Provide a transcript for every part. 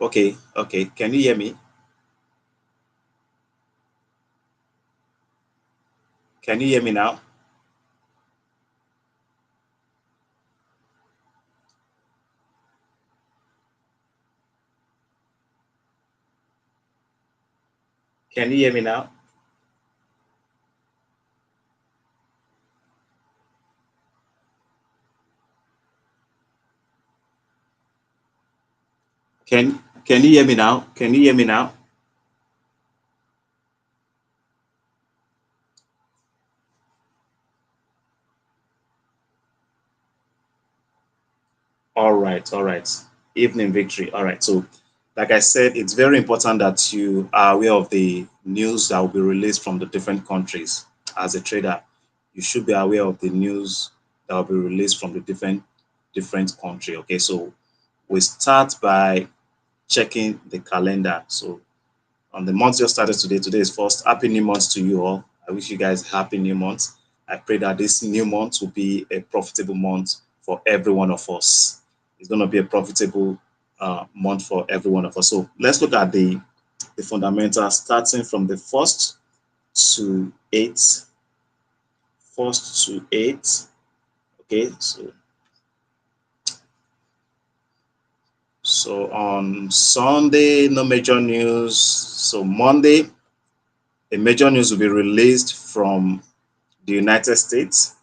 Okay, okay. Can you hear me? Can you hear me now? Can you hear me now? Can you hear me now? Can you hear me now? All right, all right. Evening victory. All right. So, like I said, it's very important that you are aware of the news that will be released from the different countries. As a trader, you should be aware of the news that will be released from the different country. Okay. So we start by checking the calendar. So on the month just started today. Today is first. Happy new month to you all. I wish you guys happy new month. I pray that this new month will be a profitable month for every one of us. It's going to be a profitable month for every one of us. So let's look at the fundamentals starting from the to eighth, first to eighth. Okay, so on Sunday, no major news. So Monday, a major news will be released from the United States,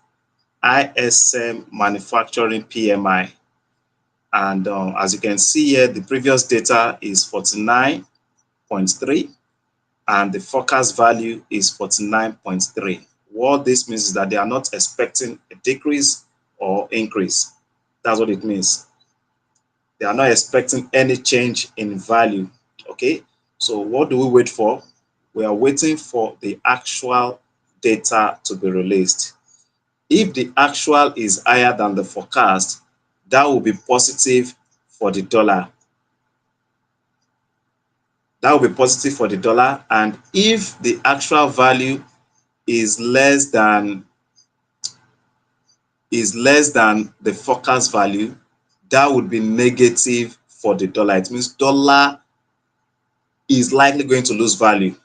ISM manufacturing PMI. And as you can see here, the previous data is 49.3 and the forecast value is 49.3. What this means is that they are not expecting a decrease or increase. That's what it means. They are not expecting any change in value. Okay, so what do we wait for? We are waiting for the actual data to be released. If the actual is higher than the forecast, that will be positive for the dollar. That will be positive for the dollar. And if the actual value is less than the forecast value, that would be negative for the dollar. It means dollar is likely going to lose value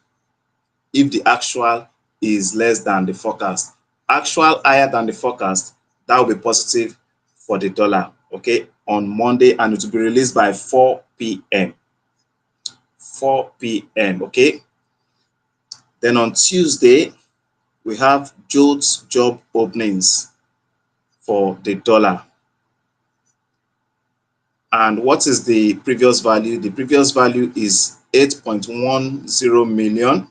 if the actual is less than the forecast. Actual higher than the forecast, that will be positive for the dollar, okay, on Monday, and it will be released by 4 p.m. 4 p.m., okay. Then on Tuesday, we have Jolt's job openings for the dollar. And what is the previous value? The previous value is 8.10 million,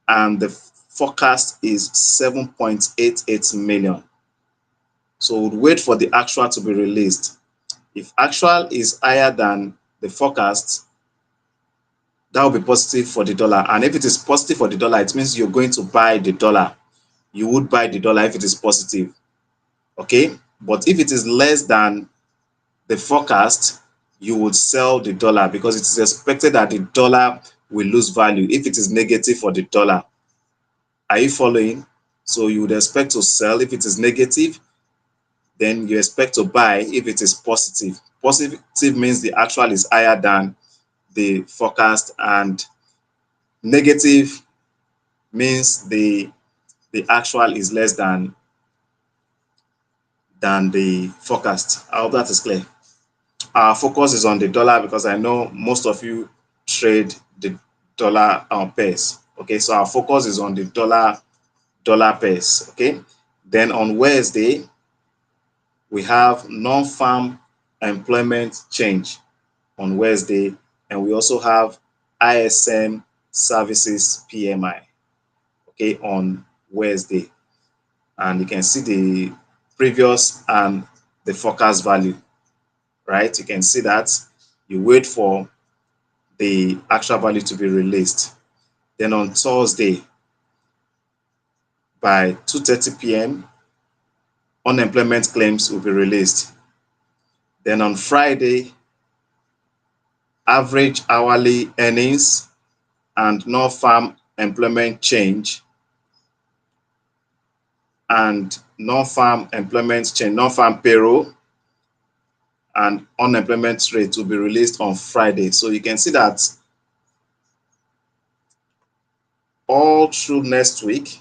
and the forecast is 7.88 million. So we'll wait for the actual to be released. If actual is higher than the forecast, that will be positive for the dollar. And if it is positive for the dollar, it means you're going to buy the dollar. You would buy the dollar if it is positive. Okay. But if it is less than the forecast, you would sell the dollar because it is expected that the dollar will lose value if it is negative for the dollar. Are you following? So you would expect to sell if it is negative, then you expect to buy if it is positive. Positive means the actual is higher than the forecast, and negative means the actual is less than the forecast. I hope that is clear. Our focus is on the dollar because I know most of you trade the dollar pairs. Okay, so our focus is on the dollar pairs. Okay, then on Wednesday we have non-farm employment change on Wednesday, and we also have ISM services PMI. Okay, on Wednesday, and you can see the previous and the forecast value, right? You can see that. You wait for the actual value to be released. Then on Thursday by 2:30 p.m., unemployment claims will be released. Then on Friday, average hourly earnings and non-farm employment change and non-farm employment change, non-farm payroll and unemployment rate will be released on Friday. So you can see that all through next week,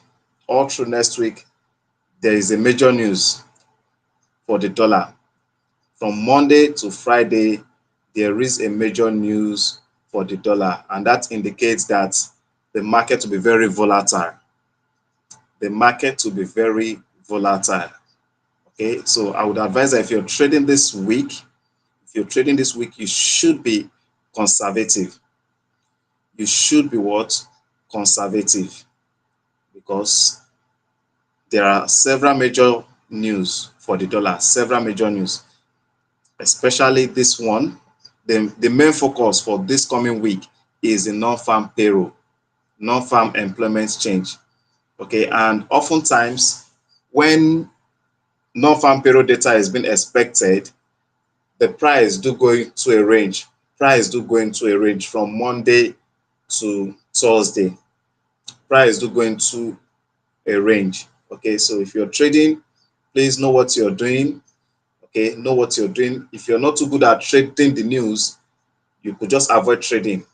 there is a major news for the dollar. From Monday to Friday, there is a major news for the dollar, and that indicates that the market will be very volatile. The market will be very volatile. Okay, so I would advise that if you're trading this week, you should be conservative. You should be what? Conservative, because there are several major news for the dollar, several major news, especially this one. The main focus for this coming week is the non-farm payroll, non-farm employment change. Okay, and oftentimes when non-farm payroll data is being expected, the price do go into a range. Price do go into a range from Monday to Thursday. Price do go into a range. Okay, so if you're trading, please know what you're doing. Okay, know what you're doing. If you're not too good at trading the news, you could just avoid trading.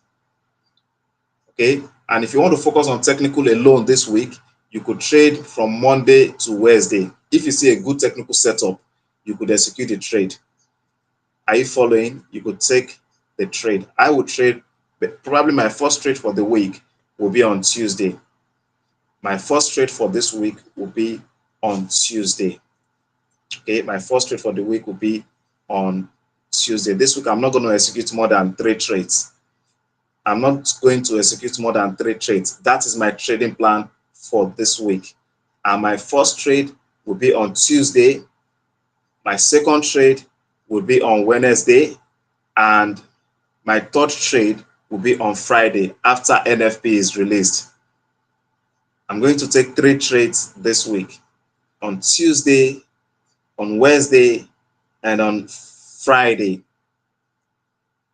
Okay, and if you want to focus on technical alone this week, you could trade from Monday to Wednesday. If you see a good technical setup, you could execute a trade. Are you following? You could take the trade. I would trade, but probably my first trade for the week will be on Tuesday. My first trade for this week will be on Tuesday. Okay, my first trade for the week will be on Tuesday. This week, I'm not going to execute more than 3 trades. I'm not going to execute more than 3 trades. That is my trading plan for this week. And my first trade will be on Tuesday. My second trade will be on Wednesday. And my third trade will be on Friday after NFP is released. I'm going to take 3 trades this week, on Tuesday, on Wednesday, and on Friday.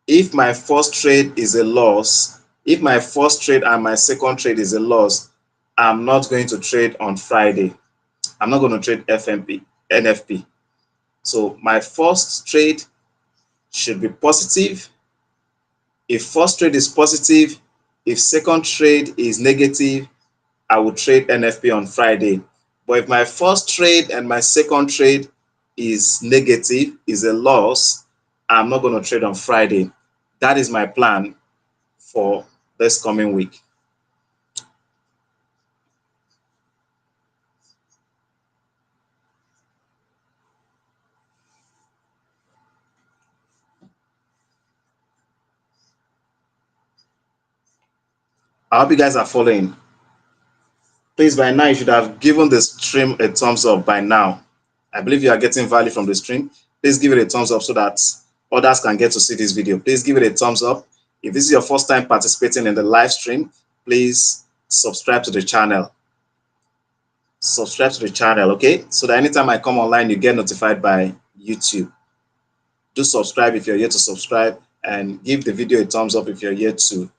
If my first trade is a loss, if my first trade and my second trade is a loss, I'm not going to trade on Friday. I'm not going to trade NFP. So my first trade should be positive. If first trade is positive, if second trade is negative, I will trade NFP on Friday. But if my first trade and my second trade is negative, is a loss, I'm not going to trade on Friday. That is my plan for this coming week. I hope you guys are following. Please, by now, you should have given the stream a thumbs up by now. I believe you are getting value from the stream. Please give it a thumbs up so that others can get to see this video. Please give it a thumbs up. If this is your first time participating in the live stream, please subscribe to the channel. Subscribe to the channel, okay? So that anytime I come online, you get notified by YouTube. Do subscribe if you're here to subscribe, and give the video a thumbs up if you're here to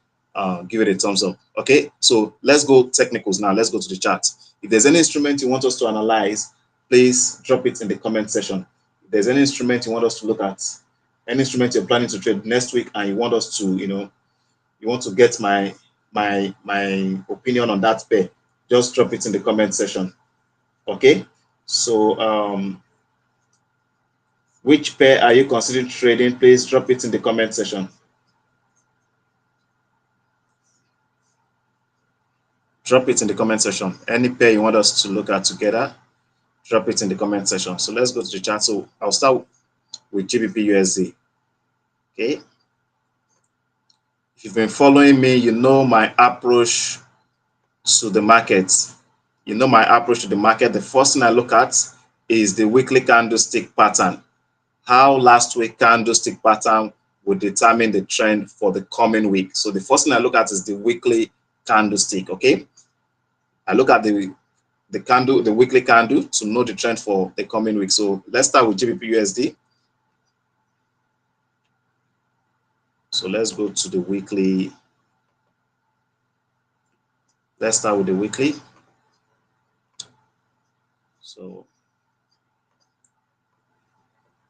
give it a thumbs up. Okay, so let's go technicals now. Let's go to the chart. If there's any instrument you want us to analyze, please drop it in the comment section. If there's any instrument you want us to look at, any instrument you're planning to trade next week, and you want us to, you want to get my opinion on that pair, just drop it in the comment section. Okay, so which pair are you considering trading? Please drop it in the comment section. Drop it in the comment section. Any pair you want us to look at together, drop it in the comment section. So let's go to the chart. So I'll start with GBP USD. Okay. If you've been following me, you know my approach to the market. You know my approach to the market. The first thing I look at is the weekly candlestick pattern. How last week candlestick pattern will determine the trend for the coming week. So the first thing I look at is the weekly candlestick. Okay. I look at the candle, the weekly candle, to know the trend for the coming week. So let's start with GBP USD. So let's go to the weekly. Let's start with the weekly. So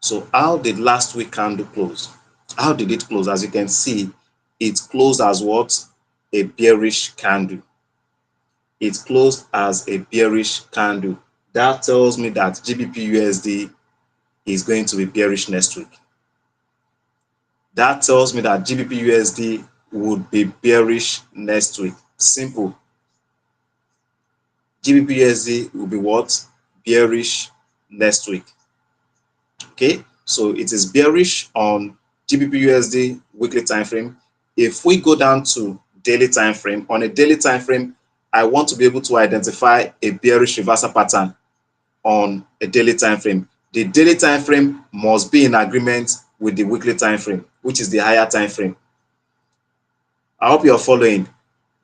So how did last week candle close? How did it close? As you can see, it closed as what? A bearish candle. It closed as a bearish candle. That tells me that GBP USD is going to be bearish next week. That tells me that GBP USD would be bearish next week. Simple. GBP USD will be what? Bearish next week. Okay, so it is bearish on GBP USD weekly time frame. If we go down to daily time frame, on a daily time frame, I want to be able to identify a bearish reversal pattern on a daily time frame. The daily time frame must be in agreement with the weekly time frame, which is the higher time frame. I hope you're following.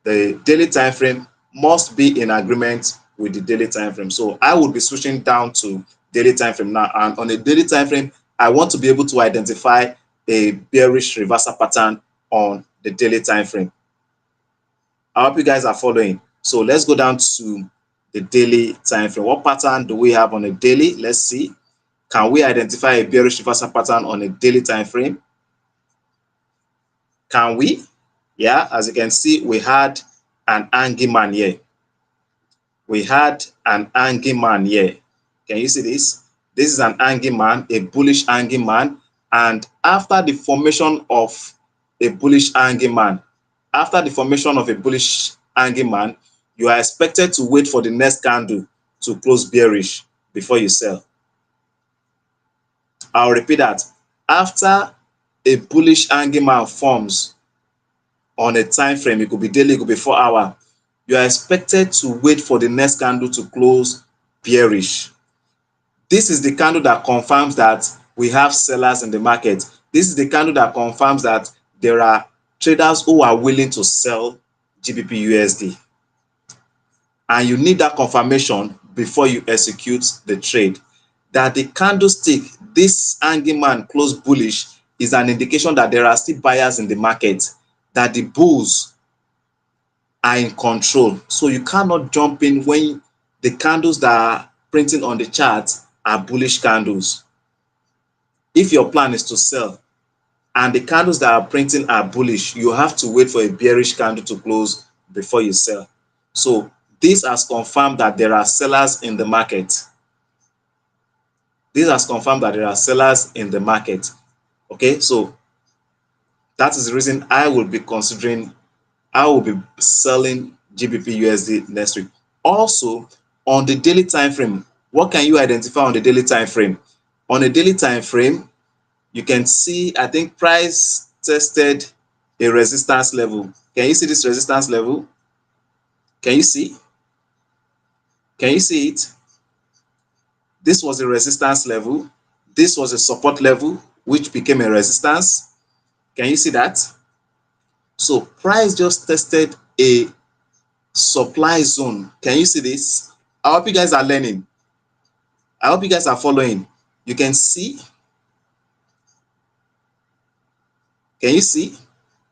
The daily time frame must be in agreement with the daily time frame. So I would be switching down to daily time frame now, and on a daily time frame, I want to be able to identify a bearish reversal pattern on the daily time frame. I hope you guys are following. So let's go down to the daily time frame. What pattern do we have on a daily? Let's see. Can we identify a bearish reversal pattern on a daily time frame? Can we? Yeah, as you can see, we had an angry man here. We had an angry man here. Can you see this? This is an angry man, a bullish angry man. And after the formation of a bullish angry man, you are expected to wait for the next candle to close bearish before you sell. I'll repeat that. After a bullish angry man forms on a time frame, it could be daily, it could be 4 hour, you are expected to wait for the next candle to close bearish. This is the candle that confirms that we have sellers in the market. This is the candle that confirms that there are traders who are willing to sell GBP USD. And you need that confirmation before you execute the trade. That the candlestick, this angry man closed bullish, is an indication that there are still buyers in the market, that the bulls are in control. So you cannot jump in when the candles that are printing on the chart are bullish candles. If your plan is to sell and the candles that are printing are bullish, you have to wait for a bearish candle to close before you sell. So this has confirmed that there are sellers in the market. This has confirmed that there are sellers in the market. Okay, so that is the reason I will be selling GBP USD next week. Also, on the daily time frame, what can you identify on the daily time frame? On a daily time frame, you can see, I think price tested a resistance level. Can you see this resistance level? Can you see? Can you see it? This was a resistance level. This was a support level, which became a resistance. Can you see that? So price just tested a supply zone. Can you see this? I hope you guys are learning. I hope you guys are following. You can see. Can you see?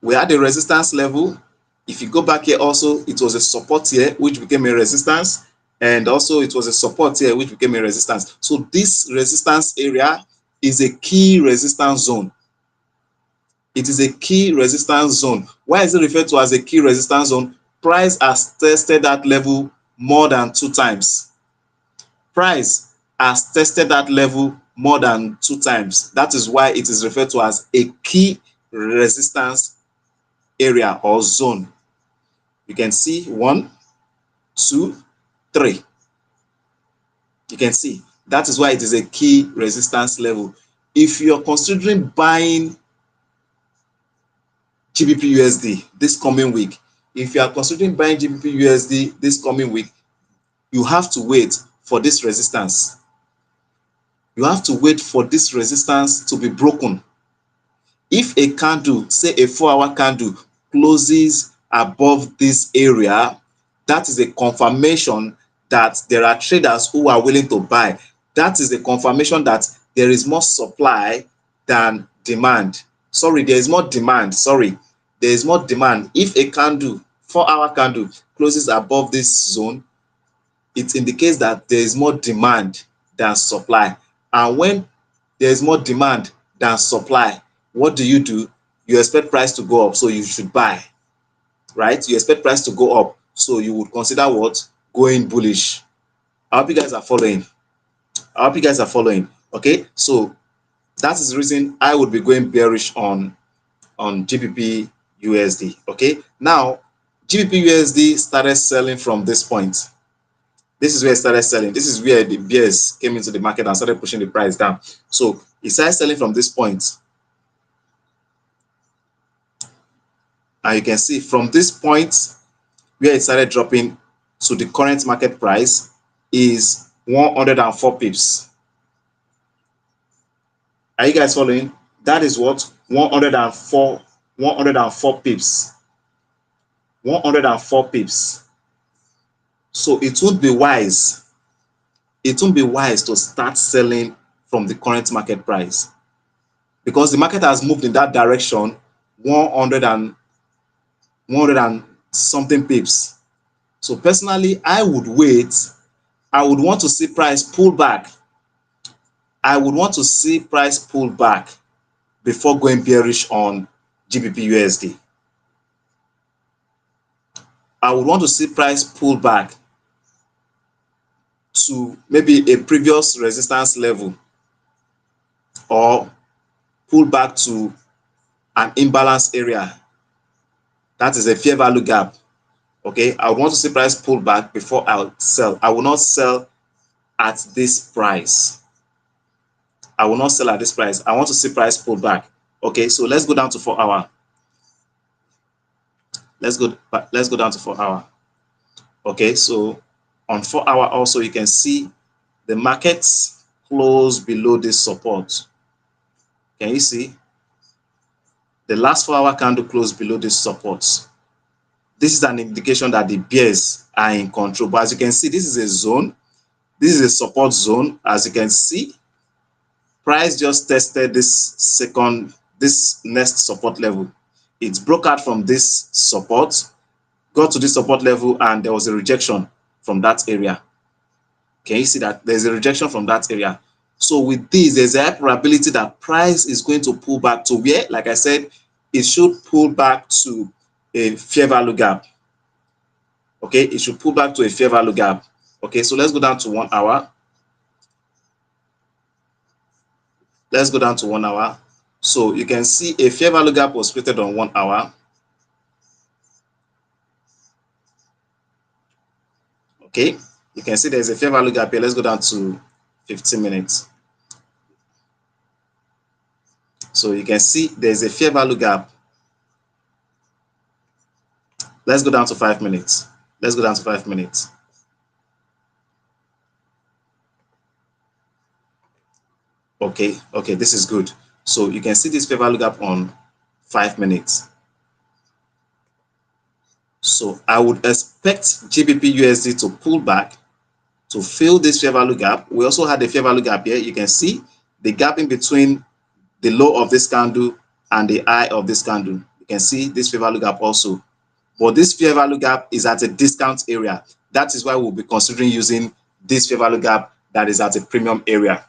We had a resistance level. If you go back here also, it was a support here, which became a resistance. And also it was a support here, which became a resistance. So this resistance area is a key resistance zone. It is a key resistance zone. Why is it referred to as a key resistance zone? Price has tested that level more than 2 times. Price has tested that level more than 2 times. That is why it is referred to as a key resistance area or zone. You can see 1, 2, 3. You can see that is why it is a key resistance level. If you're considering buying GBP USD this coming week, if you are considering buying GBP USD this coming week, you have to wait for this resistance. You have to wait for this resistance to be broken. If a candle, say a 4-hour candle, closes above this area, that is a confirmation that there are traders who are willing to buy. That is a confirmation that there is more supply than demand. Sorry, there is more demand. Sorry, there is more demand. If a candle, 4-hour candle, closes above this zone, it indicates that there is more demand than supply. And when there is more demand than supply, what do? You expect price to go up, so you should buy, right? You expect price to go up, so you would consider what? Going bullish. I hope you guys are following. I hope you guys are following. Okay, so that is the reason I would be going bearish on GBP USD. Okay, now GBP USD started selling from this point. This is where it started selling. This is where the bears came into the market and started pushing the price down. So it started selling from this point. And you can see from this point where it started dropping to the current market price is 104 pips. Are you guys following? That is what? 104 pips. 104 pips. So it won't be wise. It won't be wise to start selling from the current market price, because the market has moved in that direction 100 and something pips. So personally, I would wait. I would want to see price pull back. I would want to see price pull back before going bearish on GBP USD. I would want to see price pull back to maybe a previous resistance level, or pull back to an imbalance area. That is a fair value gap. Okay, I would want to see price pull back before I'll sell. I will not sell at this price. I will not sell at this price. I want to see price pull back. Okay, so let's go down to 4 hour. Let's go down to 4 hour. Okay, so on 4 hour also, you can see the markets close below this support. Can you see? The last 4 hour candle closed below this support. This is an indication that the bears are in control. But as you can see, this is a zone. This is a support zone. As you can see, price just tested this next support level. It broke out from this support, got to this support level, and there was a rejection from that area. Can you see that? There's a rejection from that area. So with this, there's a probability that price is going to pull back to where, like I said, it should pull back to a fair value gap. Okay, it should pull back to a fair value gap. Okay, so let's go down to 1 hour. Let's go down to 1 hour. So you can see a fair value gap was created on 1 hour. Okay, you can see there's a fair value gap here. Let's go down to 15 minutes. So you can see there's a fair value gap. Let's go down to 5 minutes. Let's go down to 5 minutes. Okay, this is good. So you can see this fair value gap on 5 minutes. So I would expect GBP USD to pull back to fill this fair value gap. We also had a fair value gap here. You can see the gap in between the low of this candle and the high of this candle. You can see this fair value gap also. But this fair value gap is at a discount area. That is why we'll be considering using this fair value gap that is at a premium area.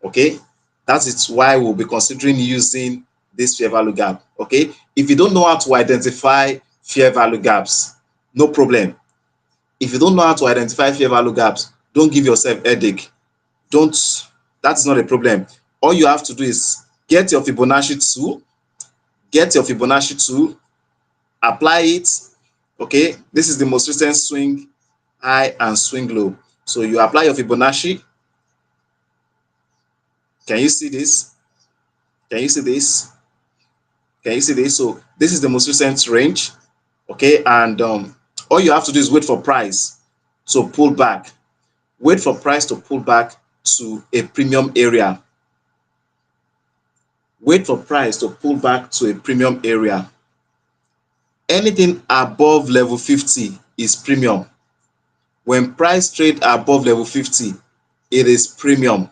Okay, that is why we'll be considering using this fair value gap. Okay, if you don't know how to identify fair value gaps, no problem. If you don't know how to identify fair value gaps, don't give yourself headache. That is not a problem. All you have to do is get your Fibonacci tool, apply it. Okay, this is the most recent swing high and swing low. So you apply your Fibonacci. Can you see this? Can you see this? Can you see this? So this is the most recent range. Okay, and all you have to do is wait for price to pull back. Wait for price to pull back to a premium area. Wait for price to pull back to a premium area. Anything above level 50 is premium. When price trade above level 50, it is premium.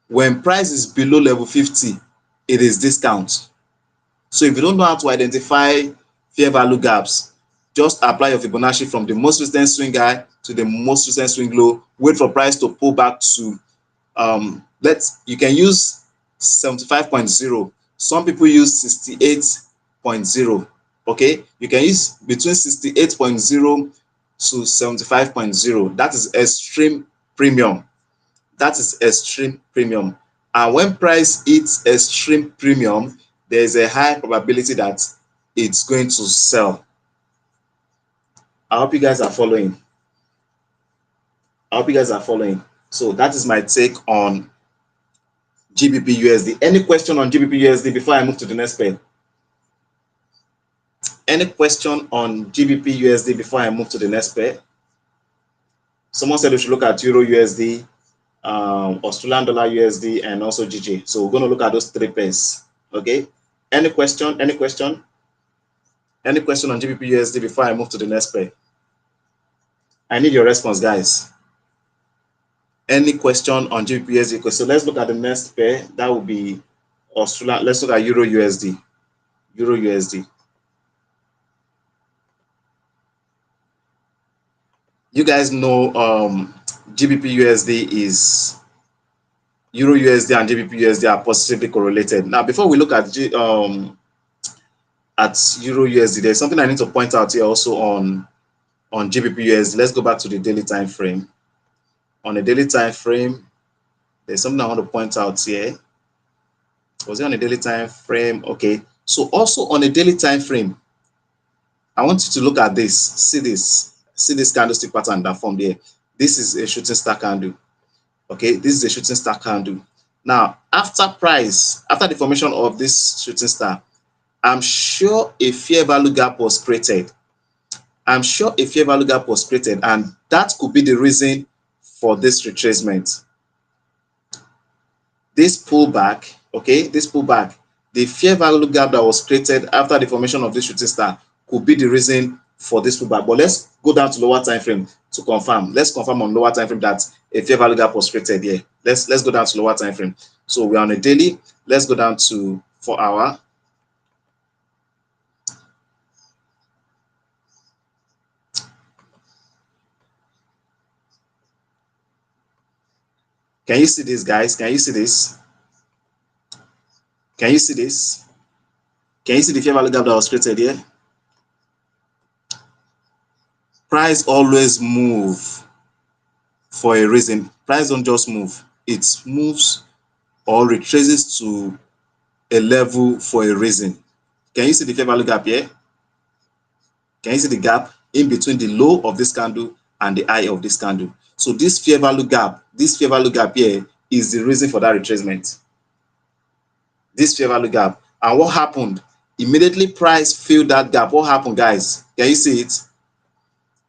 When price is below level 50, it is discount. So if you don't know how to identify fair value gaps, just apply your Fibonacci from the most recent swing high to the most recent swing low. Wait for price to pull back to You can use 75.0. Some people use 68.0. Okay, you can use between 68.0 to 75.0. That is extreme premium. That is extreme premium. And when price hits extreme premium, there is a high probability that it's going to sell. I hope you guys are following. I hope you guys are following. So that is my take on GBP USD. Any question on GBP USD before I move to the next pair? Any question on GBP USD before I move to the next pair? Someone said we should look at Euro USD, Australian dollar USD, and also GG. So we're going to look at those three pairs. Okay. Any question? Any question? Any question on GBP USD before I move to the next pair? I need your response, guys. Any question on GBP USD? So let's look at the next pair. That will be Australian. Let's look at Euro USD. Euro USD. You guys know GBP USD is Euro USD and GBP USD are positively correlated. Now, before we look at Euro USD, there's something I need to point out here also on GBP USD. Let's go back to the daily time frame. On the daily time frame, there's something I want to point out here. Was it on the daily time frame? Okay. So also on the daily time frame, I want you to look at this. See this candlestick pattern that formed here. This is a shooting star candle. Okay, this is a shooting star candle. Now, after the formation of this shooting star, I'm sure a fair value gap was created. I'm sure a fair value gap was created, and that could be the reason for this retracement. This pullback, okay, this pullback, the fair value gap that was created after the formation of this shooting star could be the reason for this pullback. But let's go down to lower time frame to confirm. Let's confirm on lower time frame that a fair value gap was created here. Let's go down to lower time frame. So we're on a daily. Let's go down to 4 hour. Can you see this, guys? Can you see this? Can you see this? Can you see the fair value gap that was created here? Price always move for a reason. Price don't just move. It moves or retraces to a level for a reason. Can you see the fair value gap here? Can you see the gap in between the low of this candle and the high of this candle? So this fair value gap here is the reason for that retracement. This fair value gap. And what happened? Immediately price filled that gap. What happened, guys? Can you see it?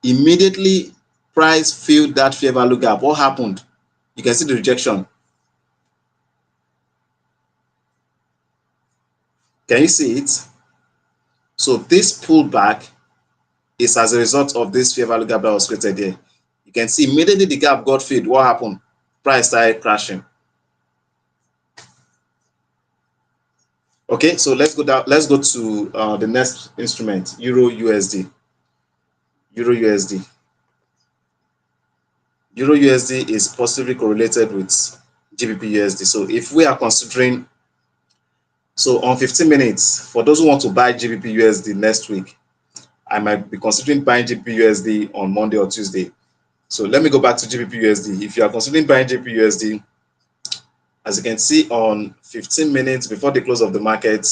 Immediately price filled that fair value gap. What happened? You can see the rejection. Can you see it? So this pullback is as a result of this fair value gap that was created here. You can see immediately the gap got filled. What happened? Price started crashing. Okay, so let's go down. Let's go to the next instrument, Euro USD. Euro USD. Euro USD is positively correlated with GBP USD. So if we are considering, so on 15 minutes, for those who want to buy GBP USD next week, I might be considering buying GBP USD on Monday or Tuesday. So let me go back to GBP USD. If you are considering buying GBP USD, as you can see on 15 minutes before the close of the market,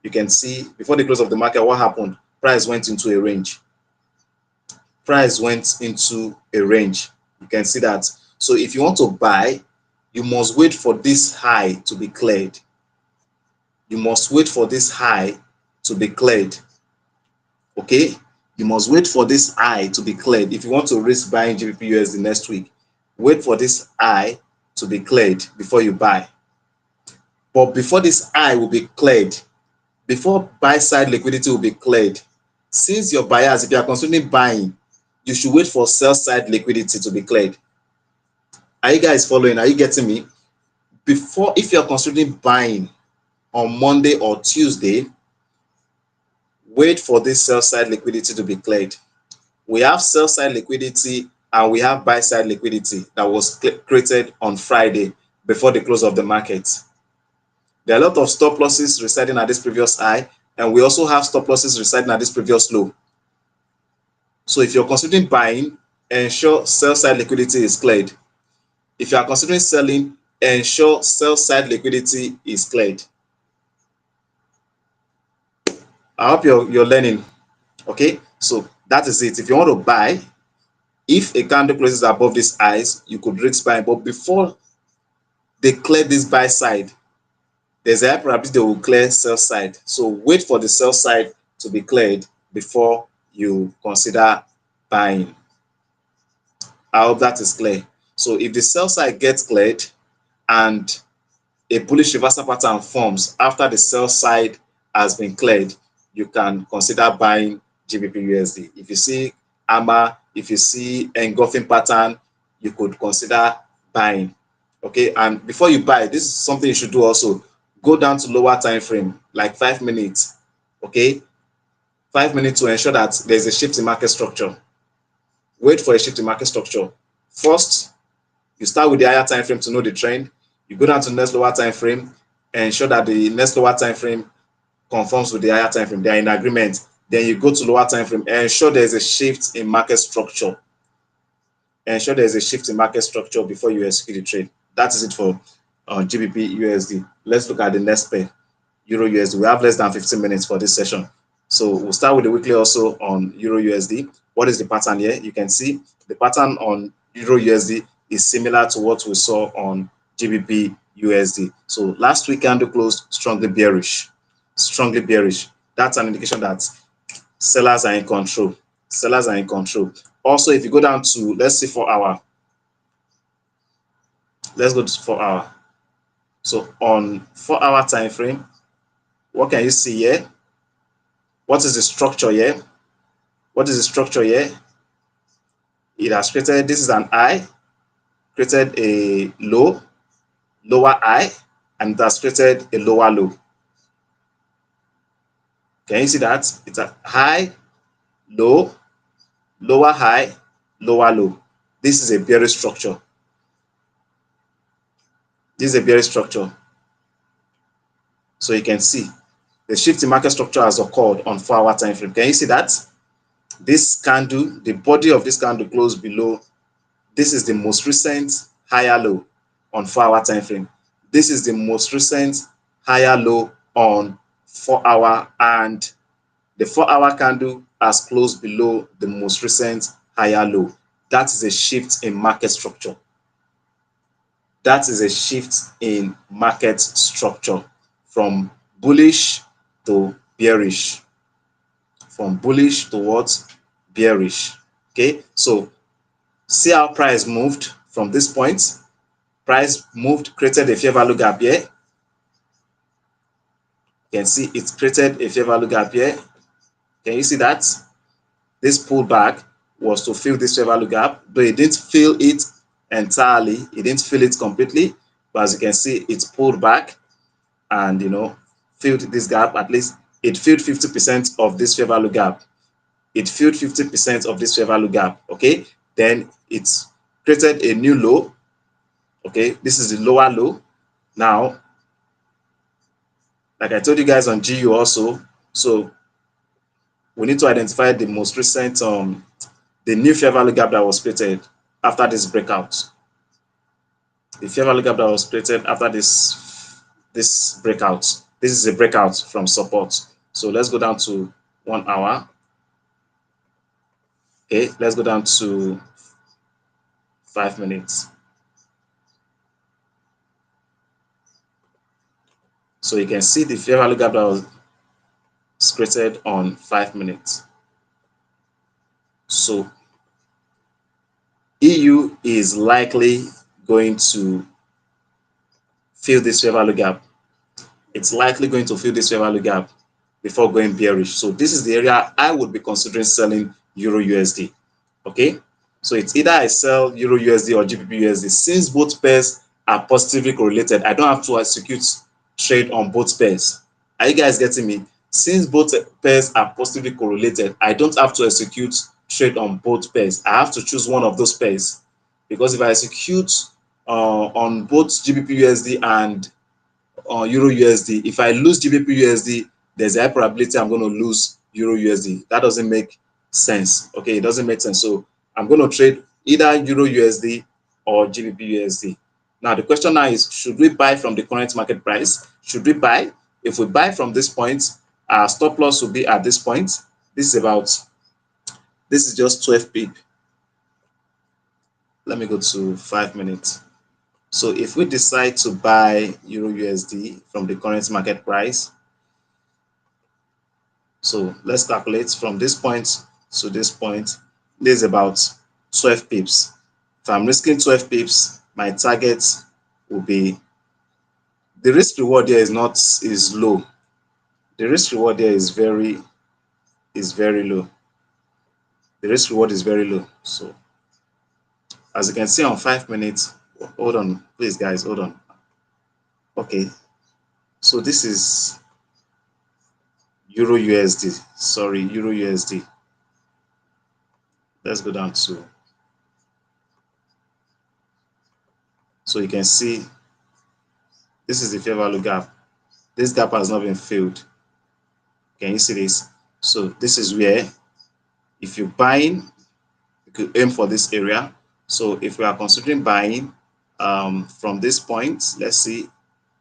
you can see before the close of the market, what happened? Price went into a range. Price went into a range. You can see that. So if you want to buy, you must wait for this high to be cleared. You must wait for this high to be cleared. Okay? You must wait for this high to be cleared. If you want to risk buying GBP USD next week, wait for this high to be cleared before you buy. But before this high will be cleared, before buy side liquidity will be cleared, since your buyers, if you are considering buying, you should wait for sell side liquidity to be cleared. Are you guys following? Are you getting me? Before, if you're considering buying on Monday or Tuesday, wait for this sell side liquidity to be cleared. We have sell side liquidity and we have buy side liquidity that was created on Friday. before the close of the market. There are a lot of stop losses residing at this previous high, and we also have stop losses residing at this previous low. So if you're considering buying, ensure sell side liquidity is cleared. If you are considering selling, ensure sell side liquidity is cleared. I hope you're learning. Okay, so that is it. If you want to buy, if a candle closes above these highs, you could risk buying. But before they clear this buy side, there's a high probability they will clear sell side. So wait for the sell side to be cleared before you consider buying. I hope that is clear. So if the sell side gets cleared and a bullish reversal pattern forms after the sell side has been cleared, you can consider buying GBP USD. If you see hammer, if you see engulfing pattern, you could consider buying. Okay, and before you buy, this is something you should do also. Go down to lower time frame, like 5 minutes. Okay, 5 minutes to ensure that there's a shift in market structure. Wait for a shift in market structure. First, you start with the higher time frame to know the trend. You go down to the next lower time frame and ensure that the next lower time frame conforms with the higher time frame. They are in agreement. Then you go to lower time frame and ensure there's a shift in market structure. Ensure there's a shift in market structure before you execute the trade. That is it for GBP USD. Let's look at the next pair, Euro USD. We have less than 15 minutes for this session. So we'll start with the weekly also on Euro USD. What is the pattern here? You can see the pattern on Euro USD is similar to what we saw on GBP USD. So last week candle closed strongly bearish. Strongly bearish. That's an indication that sellers are in control. Sellers are in control. Also, if you go down to, let's see 4 hour. Let's go to 4 hour. So on 4 hour time frame, what can you see here? What is the structure here? What is the structure here? It has created, this is an high, created a low, lower high, and it has created a lower low. Can you see that? It's a high, low, lower high, lower low. This is a bearish structure. This is a bearish structure. So you can see the shift in market structure has occurred on 4 hour time frame. Can you see that? This candle, the body of this candle closed below. This is the most recent higher low on 4 hour time frame. This is the most recent higher low on 4 hour, and the 4 hour candle has closed below the most recent higher low. That is a shift in market structure. That is a shift in market structure from bullish to bearish. From bullish towards bearish. Okay, so see how price moved from this point. Price moved, created a fair value gap here. You can see it created a fair value gap here. Can you see that? This pullback was to fill this fair value gap, though it didn't fill it entirely, it didn't fill it completely, but as you can see, it's pulled back and filled this gap. At least it filled 50% of this fair value gap. It filled 50% of this fair value gap. Okay, then it's created a new low. Okay, this is the lower low. Now, like I told you guys on GU also, so we need to identify the most recent the new fair value gap that was created after this breakout. The fair value gap that was created after this breakout. This is a breakout from support. So let's go down to 1 hour. Okay, let's go down to 5 minutes. So you can see the fair value gap that was created on 5 minutes. So EU is likely going to fill this fair value gap. It's likely going to fill this fair value gap before going bearish. So this is the area I would be considering selling Euro USD. Okay, so it's either I sell Euro USD or GBP USD. Since both pairs are positively correlated, I don't have to execute trade on both pairs. Are you guys getting me? Since both pairs are positively correlated, I don't have to execute trade on both pairs. I have to choose one of those pairs, because if I execute on both GBP USD and Euro USD. If I lose GBP USD, there's a high probability I'm going to lose Euro USD. That doesn't make sense. Okay, it doesn't make sense. So I'm going to trade either Euro USD or GBP USD. Now the question now is, should we buy from the current market price? Should we buy? If we buy from this point, our stop loss will be at this point. This is just 12 pip. Let me go to 5 minutes. So if we decide to buy Euro USD from the current market price, so let's calculate from this point to this point, this is about 12 pips. If I'm risking 12 pips, my target will be, the risk reward here is low. The risk reward here is very low. The risk reward is very low. So as you can see on 5 minutes, hold on, please guys, hold on. Okay, so this is Euro USD. Sorry, Euro USD. Let's go down to, so you can see this is the fair value gap. This gap has not been filled. Can you see this? So this is where, if you're buying, you could aim for this area. So if we are considering buying from this point, let's see,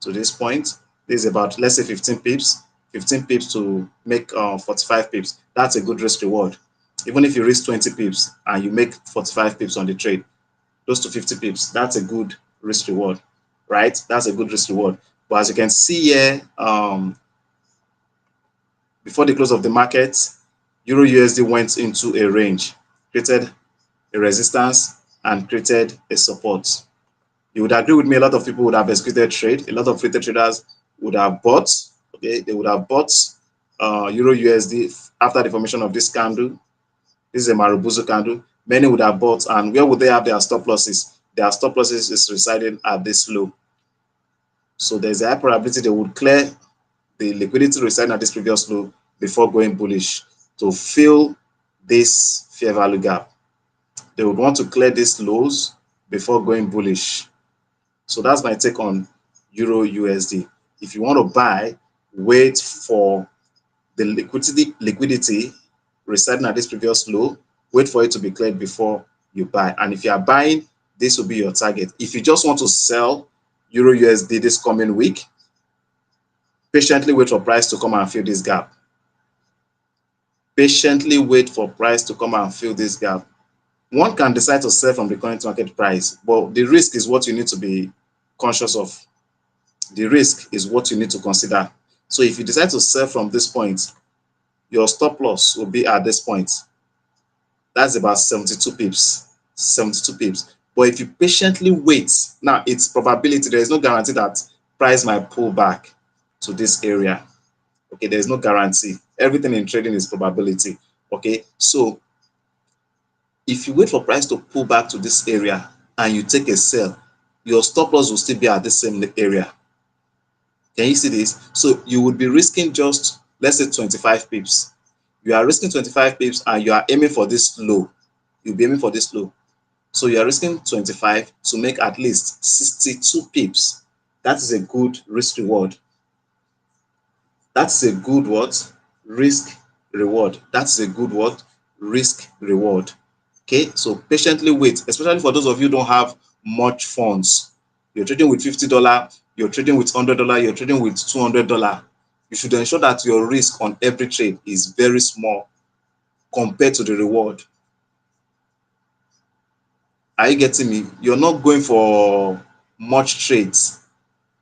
to this point, this is about, let's say 15 pips. 15 pips to make 45 pips. That's a good risk reward. Even if you risk 20 pips and you make 45 pips on the trade, close to 50 pips, that's a good risk reward, right? That's a good risk reward. But as you can see here, before the close of the market, Euro USD went into a range, created a resistance and created a support. You would agree with me, a lot of people would have executed trade. A lot of retail traders would have bought, okay, they would have bought Euro USD after the formation of this candle. This is a Marubozu candle. Many would have bought, and where would they have their stop losses? Their stop losses is residing at this low. So there's a high probability they would clear the liquidity residing at this previous low before going bullish to fill this fair value gap. They would want to clear these lows before going bullish. So that's my take on Euro USD. If you want to buy, wait for the liquidity residing at this previous low, wait for it to be cleared before you buy. And if you are buying, this will be your target. If you just want to sell Euro USD this coming week, patiently wait for price to come and fill this gap. Patiently wait for price to come and fill this gap. One can decide to sell from the current market price, but the risk is what you need to be conscious of. The risk is what you need to consider. So if you decide to sell from this point, your stop loss will be at this point. That's about 72 pips. 72 pips. But if you patiently wait, now it's probability. There is no guarantee that price might pull back to this area. Okay, there's no guarantee. Everything in trading is probability. Okay, so if you wait for price to pull back to this area and you take a sell, your stop loss will still be at the same area. Can you see this? So you would be risking just, let's say 25 pips. You are risking 25 pips and you are aiming for this low. You'll be aiming for this low. So you are risking 25 to make at least 62 pips. That is a good risk reward. That's a good what? Risk reward. That's a good what? Risk reward. Okay, so patiently wait, especially for those of you who don't have much funds. You're trading with $50, you're trading with $100, you're trading with $200. You should ensure that your risk on every trade is very small compared to the reward. Are you getting me? You're not going for much trades.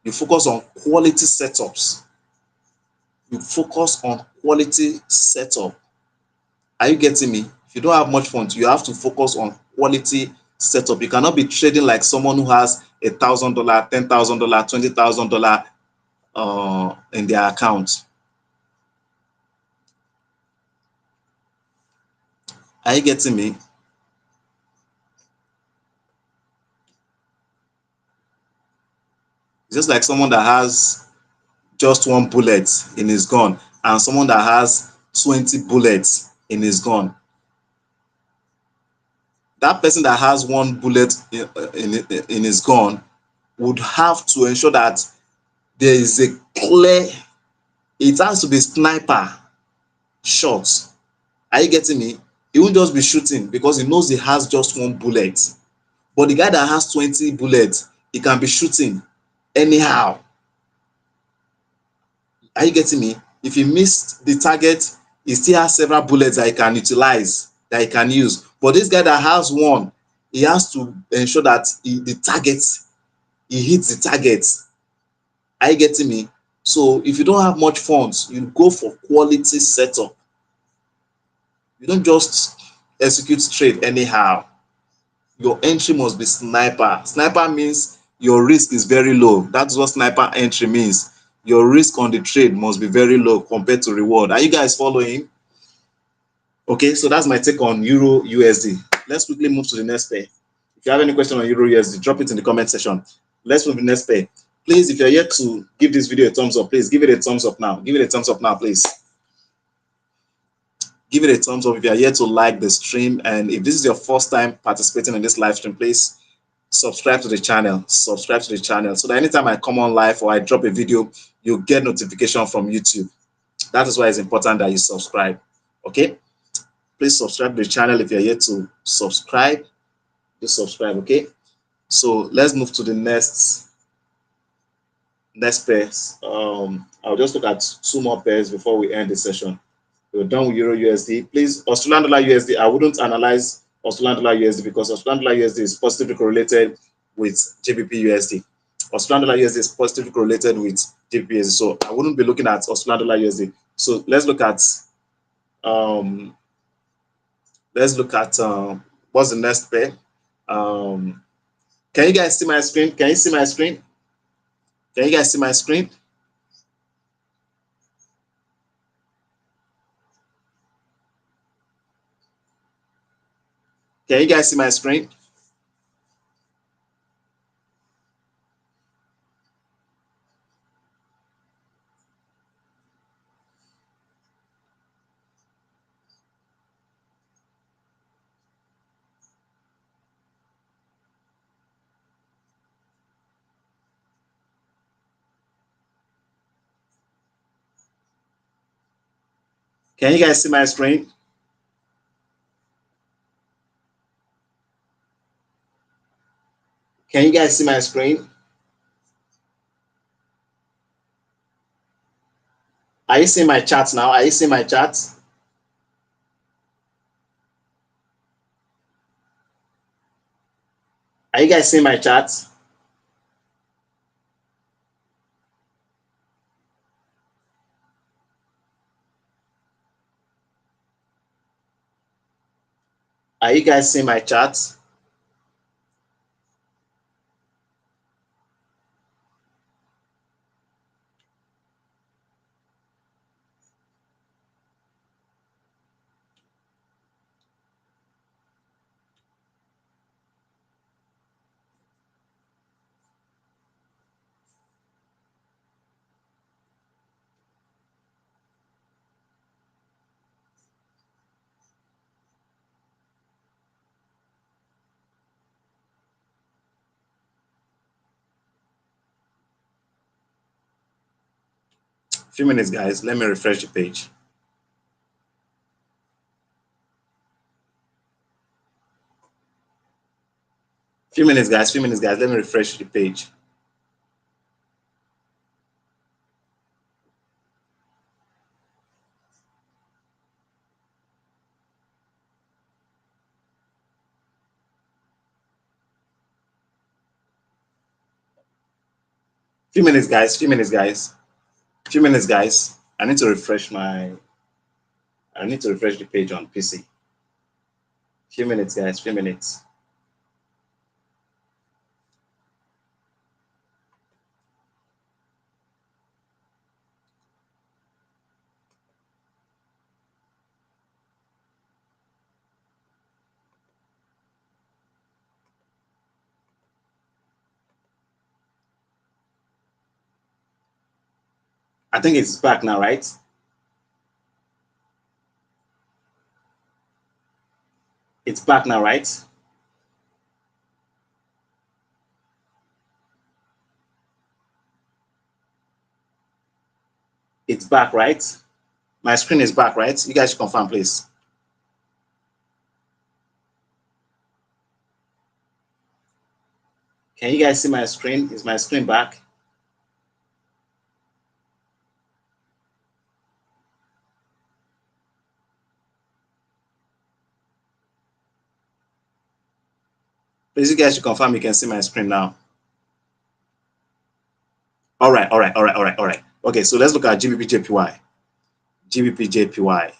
You focus on quality setups. You focus on quality setup. Are you getting me? If you don't have much funds, you have to focus on quality setup. You cannot be trading like someone who has $1,000, $10,000, $20,000 in their account. Are you getting me? It's just like someone that has just one bullet in his gun and someone that has 20 bullets in his gun. that person that has one bullet in his gun would have to ensure that there is a clear, it has to be sniper shots. Are you getting me? He won't just be shooting because he knows he has just one bullet. But the guy that has 20 bullets, he can be shooting anyhow. Are you getting me? If he missed the target, he still has several bullets that he can utilize, that he can use. But this guy that has one, he has to ensure that he hits the target. Are you getting me? So if you don't have much funds, you go for quality setup. You don't just execute trade anyhow. Your entry must be sniper. Sniper means your risk is very low. That's what sniper entry means. Your risk on the trade must be very low compared to reward. Are you guys following? Okay, so that's my take on Euro USD. Let's quickly move to the next pair. If you have any question on Euro USD, drop it in the comment section. Let's move to the next pair. Please, if you're yet to give this video a thumbs up, please give it a thumbs up now. Give it a thumbs up now, please. Give it a thumbs up if you are yet to like the stream. And if this is your first time participating in this live stream, please subscribe to the channel. Subscribe to the channel so that anytime I come on live or I drop a video, you'll get notification from YouTube. That is why it's important that you subscribe. Okay? Please subscribe to the channel if you're yet to subscribe. Just subscribe, okay? So let's move to the next pairs. I'll just look at two more pairs before we end the session. We're done with Euro USD. Please, Australian dollar USD. I wouldn't analyze Australian dollar USD because Australian dollar USD is positively correlated with GBP USD. Australian dollar USD is positively correlated with GBP USD. So I wouldn't be looking at Australian dollar USD. So let's look at what's the next pair. Can you guys see my screen? Can you see my screen? Can you guys see my screen? Can you guys see my screen? Can you guys see my screen? Can you guys see my screen? Are you seeing my chat now? Are you seeing my chat? Are you guys seeing my chat? Are you guys seeing my chat? Few minutes, guys. Let me refresh the page. Few minutes, guys. Few minutes, guys. Let me refresh the page. Few minutes, guys. Few minutes, guys. Few minutes, guys. I need to refresh the page on PC. Few minutes, guys. Few minutes. I think it's back now, right? It's back now, right? it's back, right? My screen is back, right? You guys should confirm, please. Can you guys see my screen? Is my screen back? Please, you guys should confirm you can see my screen now. All right. Okay, so let's look at GBP JPY.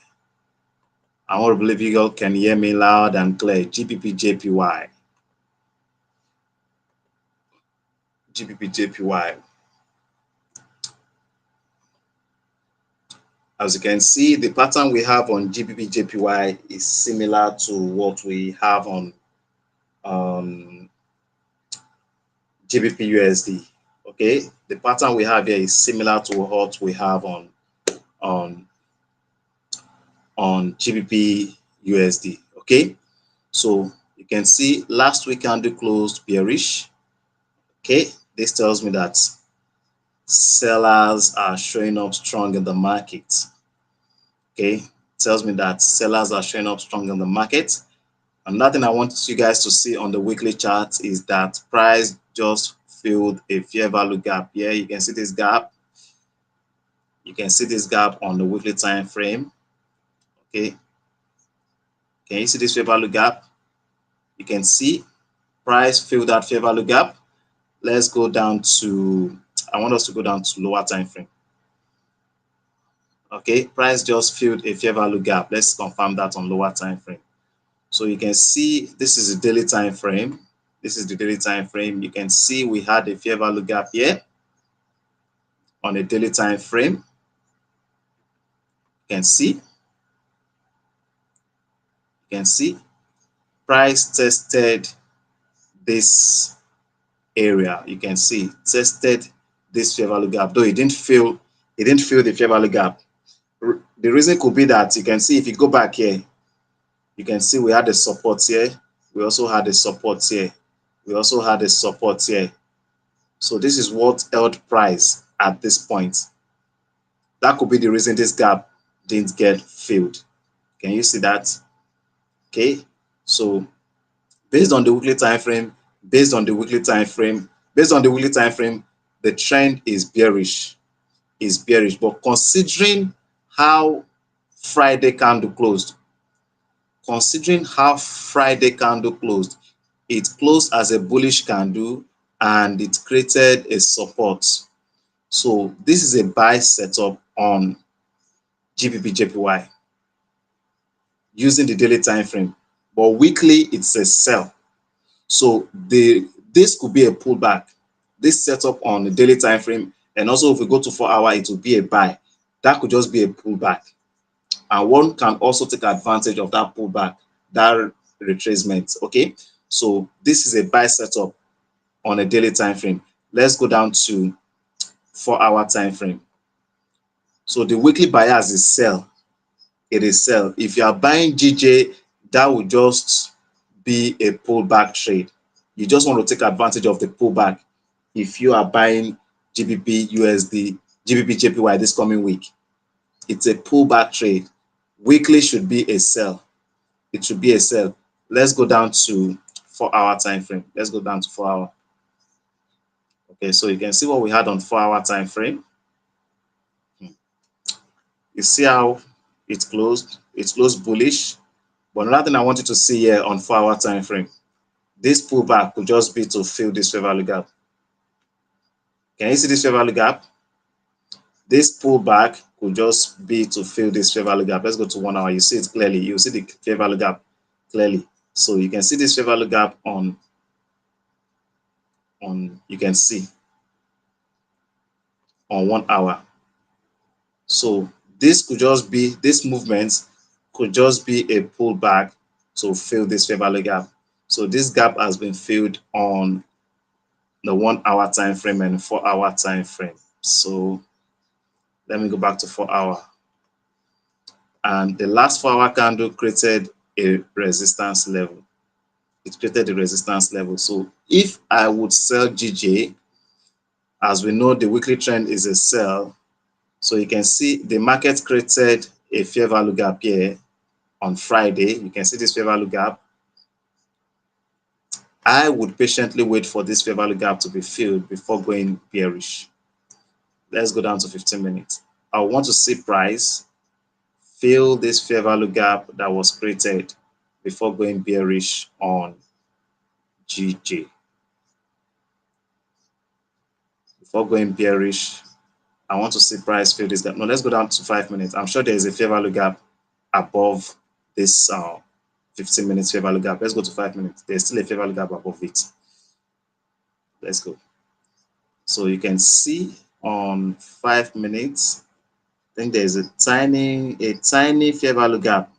I want to believe you all can hear me loud and clear. GBP JPY. As you can see, the pattern we have on GBP JPY is similar to what we have on GBP USD. Okay, the pattern we have here is similar to what we have on GBP USD. Okay, so you can see last week candle closed bearish. Okay, this tells me that sellers are showing up strong in the market. Okay, tells me that sellers are showing up strong in the market. Another thing I want you guys to see on the weekly chart is that price just filled a fair value gap here. You can see this gap. You can see this gap on the weekly time frame. Okay, can you see this fair value gap? You can see price filled that fair value gap. Let's go down to, I want us to go down to lower time frame. Okay, price just filled a fair value gap. Let's confirm that on lower time frame. So you can see this is the daily time frame. This is the daily time frame. You can see we had a fair value gap here on a daily time frame. You can see price tested this area. You can see tested this fair value gap, though it didn't fill the fair value gap. The reason could be that you can see if you go back here, you can see we had a support here. We also had a support here. We also had a support here. So this is what held price at this point. That could be the reason this gap didn't get filled. Can you see that? Okay. So based on the weekly time frame, the trend is bearish. But considering how Friday candle closed, it closed as a bullish candle and it created a support. So this is a buy setup on GBP JPY using the daily time frame, but weekly it's a sell. So this could be a pullback. This setup on the daily time frame, and also if we go to 4 hour, it will be a buy. That could just be a pullback, and one can also take advantage of that pullback, that retracement. Okay, so this is a buy setup on a daily time frame. Let's go down to 4 hour time frame. So the weekly bias is sell. It is sell. If you are buying GJ, that would just be a pullback trade. You just want to take advantage of the pullback if you are buying GBP USD, GBP JPY this coming week. It's a pullback trade. Weekly should be a sell. It should be a sell. Let's go down to 4 hour time frame. Let's go down to 4 hour. Okay, so you can see what we had on 4 hour time frame. You see how it closed? It closed bullish. But another thing I want you to see here on 4 hour time frame, this pullback could just be to fill this fair value gap. Can you see this fair value gap? This pullback could just be to fill this fair value gap. Let's go to 1 hour. You see it clearly. You see the fair value gap clearly. So you can see this fair value gap on you can see on 1 hour. So this could just be, this movement could just be a pullback to fill this fair value gap. So this gap has been filled on the 1 hour time frame and 4 hour time frame. So let me go back to 4 hour. And the last 4 hour candle created a resistance level. It created a resistance level. So if I would sell GJ, as we know the weekly trend is a sell, So you can see the market created a fair value gap here on Friday. You can see this fair value gap. I would patiently wait for this fair value gap to be filled before going bearish. Let's go down to 15 minutes. I want to see price fill this fair value gap that was created before going bearish on GJ. Before going bearish, I want to see price fill this gap. No, let's go down to 5 minutes. I'm sure there is a fair value gap above this 15 minutes fair value gap. Let's go to 5 minutes. There's still a fair value gap above it. Let's go. So you can see on 5 minutes, I think there's a tiny fair value gap,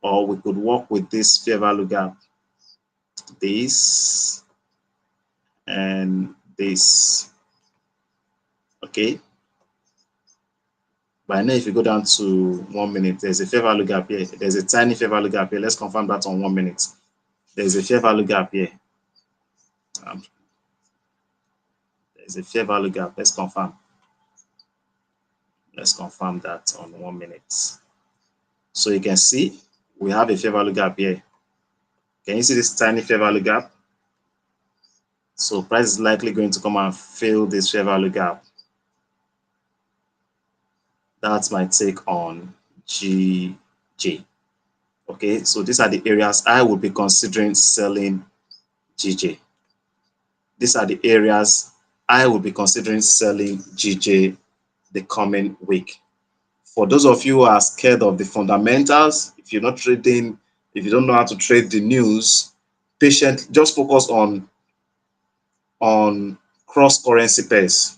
or we could work with this fair value gap, this and this. Okay. But I know if you go down to 1 minute, there's a fair value gap here. There's a tiny fair value gap here. Let's confirm that on 1 minute. There's a fair value gap here. There's a fair value gap. Let's confirm. Let's confirm that on 1 minute. So you can see we have a fair value gap here. Can you see this tiny fair value gap? So price is likely going to come and fill this fair value gap. That's my take on GJ. Okay, so these are the areas I would be considering selling GJ. These are the areas I would be considering selling GJ the coming week. For those of you who are scared of the fundamentals, if you're not trading, if you don't know how to trade the news, just focus on cross-currency pairs.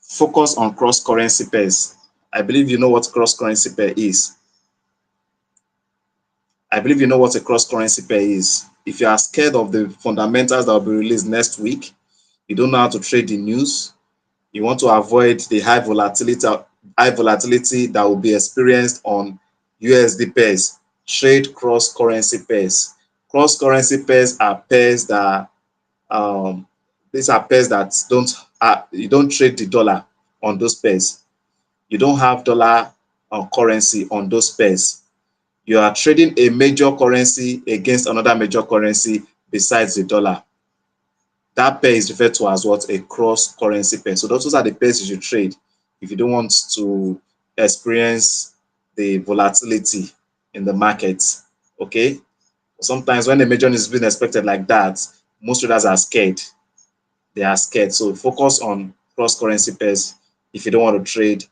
Focus on cross-currency pairs. I believe you know what cross-currency pair is. I believe you know what a cross-currency pair is. If you are scared of the fundamentals that will be released next week, you don't know how to trade the news, you want to avoid the high volatility that will be experienced on USD pairs, trade cross-currency pairs. Cross-currency pairs are pairs that these are pairs that you don't trade the dollar on those pairs. You don't have dollar currency on those pairs. You are trading a major currency against another major currency besides the dollar. That pair is referred to as what? A cross-currency pair. So those are the pairs you should trade if you don't want to experience the volatility in the market. Okay. Sometimes when a major is being expected like that, most traders are scared. They are scared. So focus on cross-currency pairs if you don't want to trade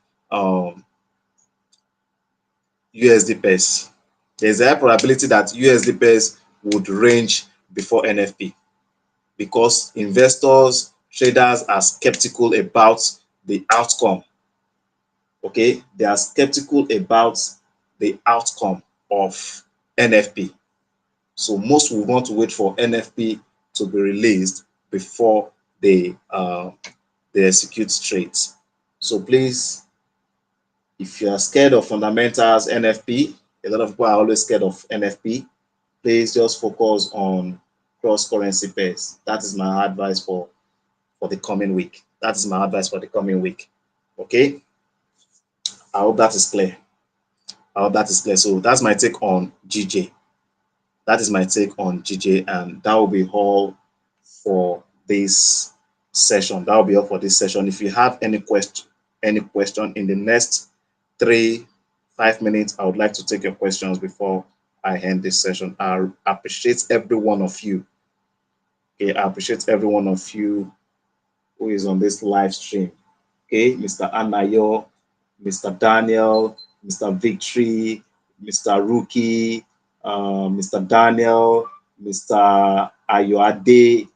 USD pairs. There's a high probability that USD pairs would range before NFP because investors, traders are skeptical about the outcome. Okay, they are skeptical about the outcome of NFP. So most will want to wait for NFP to be released before they execute trades. So please, if you are scared of fundamentals, NFP, a lot of people are always scared of NFP. Please just focus on cross-currency pairs. That is my advice for the coming week. That is my advice for the coming week. Okay. I hope that is clear. I hope that is clear. So that's my take on GJ. That is my take on GJ, and that will be all for this session. That will be all for this session. If you have any question in the next 3-5 minutes, I would like to take your questions before I end this session. I appreciate every one of you. Okay, I appreciate every one of you who is on this live stream. Okay, Mr. Anayo, Mr. Daniel, Mr. Victory, Mr. Rookie, Mr. Daniel, Mr. Ayoade.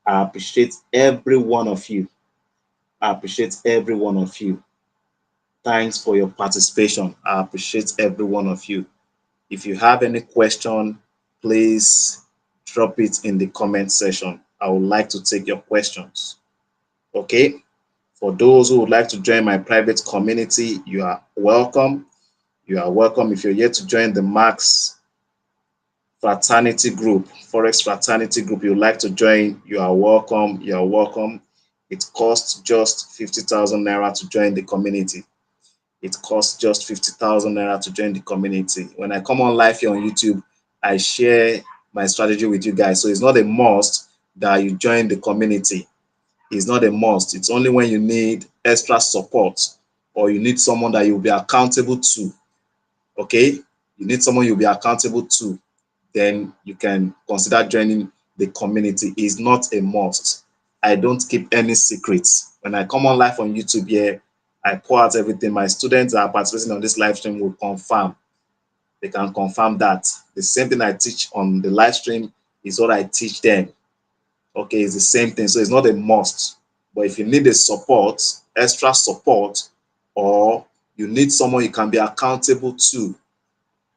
I appreciate every one of you. I appreciate every one of you. Thanks for your participation. I appreciate every one of you. If you have any question, please drop it in the comment section. I would like to take your questions. Okay. For those who would like to join my private community, you are welcome. You are welcome. If you're yet to join the Max fraternity group, Forex fraternity group, you'd like to join, you are welcome. You are welcome. It costs just 50,000 naira to join the community. It costs just 50,000 naira to join the community. When I come on live here on YouTube, I share my strategy with you guys. So it's not a must that you join the community. It's not a must. It's only when you need extra support or you need someone that you'll be accountable to. Okay? You need someone you'll be accountable to. Then you can consider joining the community. It's not a must. I don't keep any secrets. When I come on live on YouTube here, I pour out everything. My students that are participating on this live stream will confirm. They can confirm that. The same thing I teach on the live stream is what I teach them. Okay, it's the same thing. So it's not a must. But if you need a support, extra support, or you need someone you can be accountable to,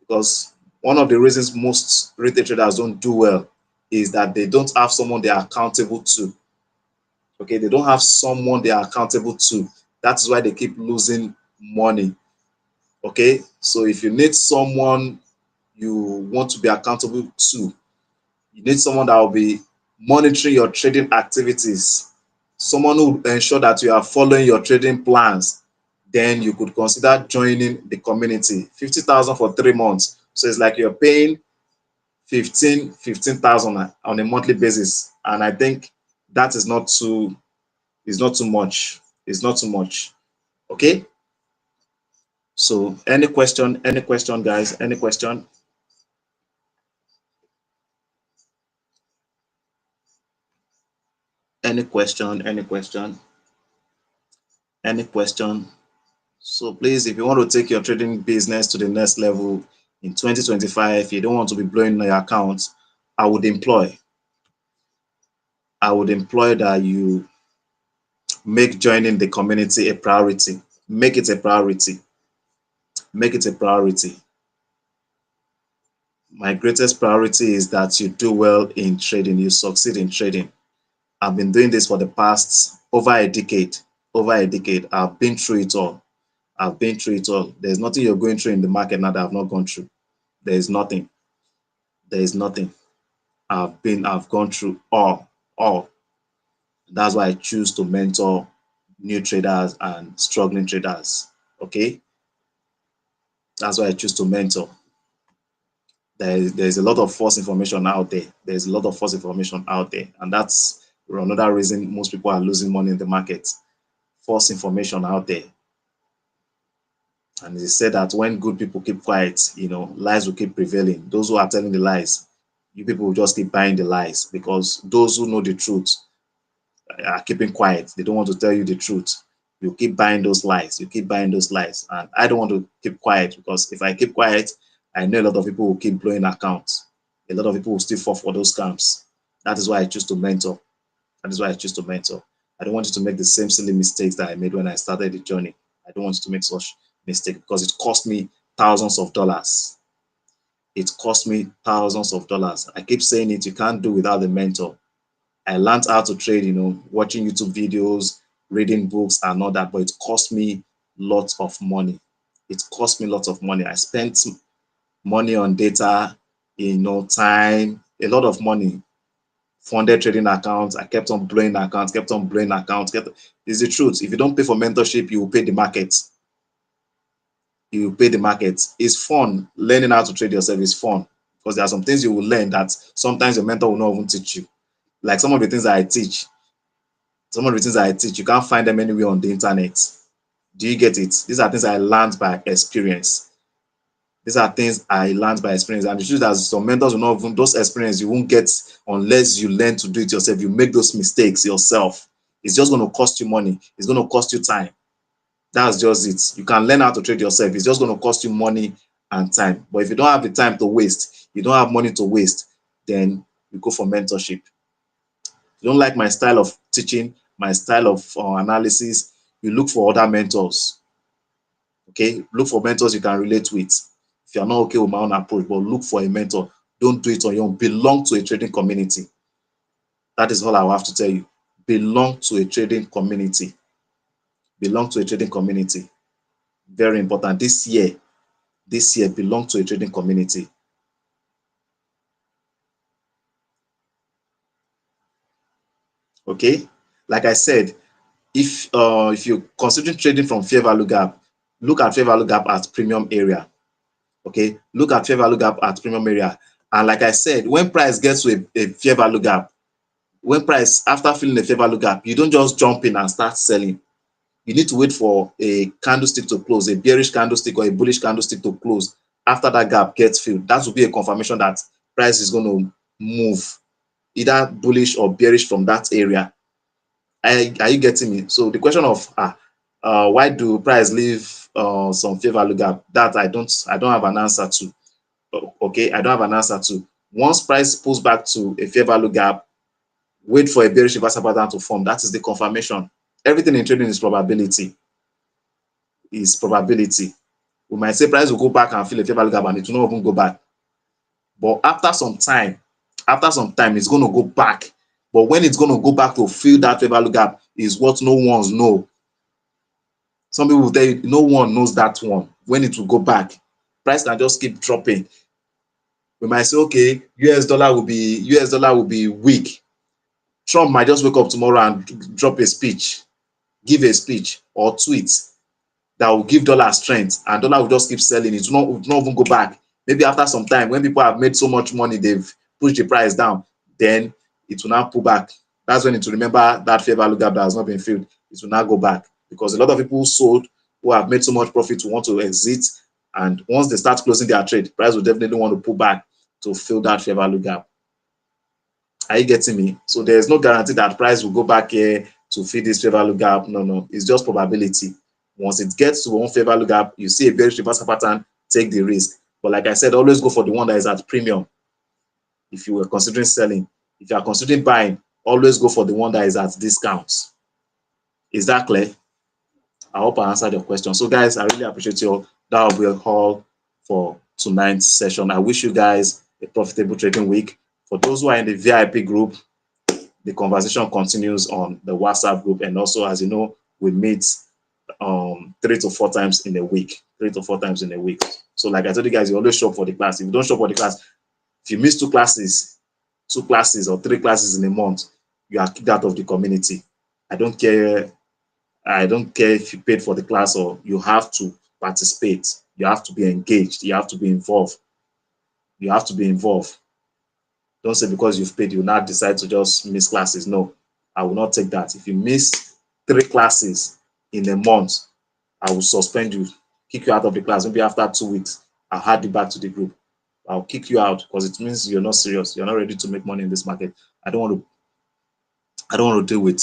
because one of the reasons most retail traders don't do well is that they don't have someone they are accountable to. Okay, they don't have someone they are accountable to. That's why they keep losing money. Okay, so if you need someone you want to be accountable to, you need someone that will be monitoring your trading activities, someone who will ensure that you are following your trading plans. Then you could consider joining the community. 50,000 for 3 months. So it's like you're paying 15,000 on a monthly basis. And I think that is not too, it's not too much. It's not too much. Okay. So any question, guys? Any question? Any question? Any question? Any question? So please, if you want to take your trading business to the next level in 2025, you don't want to be blowing your account, I would employ that you make joining the community a priority. Make it a priority. Make it a priority. My greatest priority is that you do well in trading, you succeed in trading. I've been doing this for the past over a decade. Over a decade. I've been through it all. I've been through it all. There's nothing you're going through in the market now that I've not gone through. There is nothing. There is nothing. I've gone through all. That's why I choose to mentor new traders and struggling traders. Okay. That's why I choose to mentor. There's a lot of false information out there. There's a lot of false information out there. And that's another reason most people are losing money in the market. False information out there. And they said that when good people keep quiet, lies will keep prevailing. Those who are telling the lies, you people will just keep buying the lies, because those who know the truth are keeping quiet. They don't want to tell you the truth. You keep buying those lies. You keep buying those lies. And I don't want to keep quiet, because if I keep quiet, I know a lot of people will keep blowing accounts. A lot of people will still fall for those scams. That is why I choose to mentor. That is why I choose to mentor. I don't want you to make the same silly mistakes that I made when I started the journey. I don't want you to make such mistake, because it cost me thousands of dollars. It cost me thousands of dollars. I keep saying it, you can't do without the mentor. I learned how to trade, watching YouTube videos, reading books and all that, but it cost me lots of money. It cost me lots of money. I spent money on data, time, a lot of money. Funded trading accounts. I kept on blowing accounts, kept on blowing accounts. It's the truth. If you don't pay for mentorship, you will pay the market. You will pay the market. It's fun. Learning how to trade yourself is fun, because there are some things you will learn that sometimes your mentor will not even teach you. Like some of the things that I teach, you can't find them anywhere on the internet. Do you get it? These are things I learned by experience. These are things I learned by experience. And the truth is that some mentors will not even, those experience you won't get unless you learn to do it yourself. You make those mistakes yourself. It's just going to cost you money. It's going to cost you time. That's just it. You can learn how to trade yourself. It's just going to cost you money and time. But if you don't have the time to waste, you don't have money to waste, then you go for mentorship. If you don't like my style of teaching, my style of analysis, you look for other mentors. Okay, look for mentors you can relate with. If you're not okay with my own approach, but look for a mentor. Don't do it on your own. Belong to a trading community. That is all I will have to tell you. Belong to a trading community. Belong to a trading community. Very important. This year, belong to a trading community. Okay, like I said, if you're considering trading from fair value gap, look at fair value gap at premium area. Okay, look at fair value gap at premium area. And like I said, when price gets to a fair value gap, when price after filling a fair value gap, you don't just jump in and start selling. You need to wait for a candlestick to close, a bearish candlestick or a bullish candlestick to close. After that gap gets filled, that will be a confirmation that price is going to move either bullish or bearish from that area. Are you getting me? So the question of why do price leave some fair value gap, that I don't have an answer to. Okay, I don't have an answer to. Once price pulls back to a fair value gap, wait for a bearish reversal pattern to form. That is the confirmation. Everything in trading is probability. Is probability. We might say price will go back and fill a fair value gap and it will not even go back. But after some time, it's going to go back. But when it's going to go back to fill that fair value gap is what no one's know. Some people will tell you no one knows that one when it will go back. Price can just keep dropping. We might say, okay, US dollar will be weak. Trump might just wake up tomorrow and drop a speech, give a speech or tweet that will give dollar strength, and dollar will just keep selling. It will not even go back. Maybe after some time, when people have made so much money, they've pushed the price down, then it will now pull back. That's when it will remember that fair value gap that has not been filled. It will now go back because a lot of people who sold, who have made so much profit, will want to exit. And once they start closing their trade, price will definitely want to pull back to fill that fair value gap. Are you getting me? So there's no guarantee that price will go back here to fill this fair value gap. No. It's just probability. Once it gets to one fair value gap, you see a bearish reversal pattern, take the risk. But like I said, always go for the one that is at premium. If you were considering selling, if you are considering buying, always go for the one that is at discounts. Is that clear? I hope I answered your question. So guys, I really appreciate you. That will be all for tonight's session. I wish you guys a profitable trading week. For those who are in the VIP group, the conversation continues on the WhatsApp group. And also, as you know, we meet 3 to 4 times in a week. 3 to 4 times in a week. So like I told you guys, you always show up for the class. If you don't show up for the class, if you miss two classes or 3 classes in a month, you are kicked out of the community. I don't care if you paid for the class, or you have to participate. You have to be engaged. You have to be involved. You have to be involved. Don't say because you've paid, you now decide to just miss classes. No, I will not take that. If you miss 3 classes in a month, I will suspend you, kick you out of the class. Maybe after 2 weeks, I'll add you back to the group. I'll kick you out because it means you're not serious. You're not ready to make money in this market. I don't want to deal with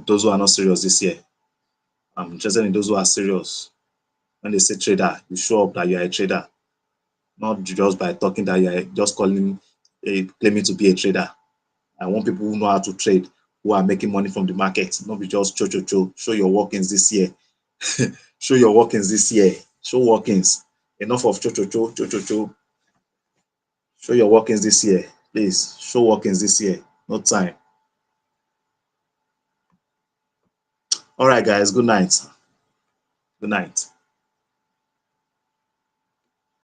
those who are not serious this year. I'm interested in those who are serious. When they say trader, you show up that you are a trader, not just by talking that you are just claiming to be a trader. I want people who know how to trade, who are making money from the market, not be just cho. Show your workings this year. Show your workings this year. Show workings. Enough of cho. Show your workings this year. Please, show workings this year. No time. All right, guys. Good night. Good night.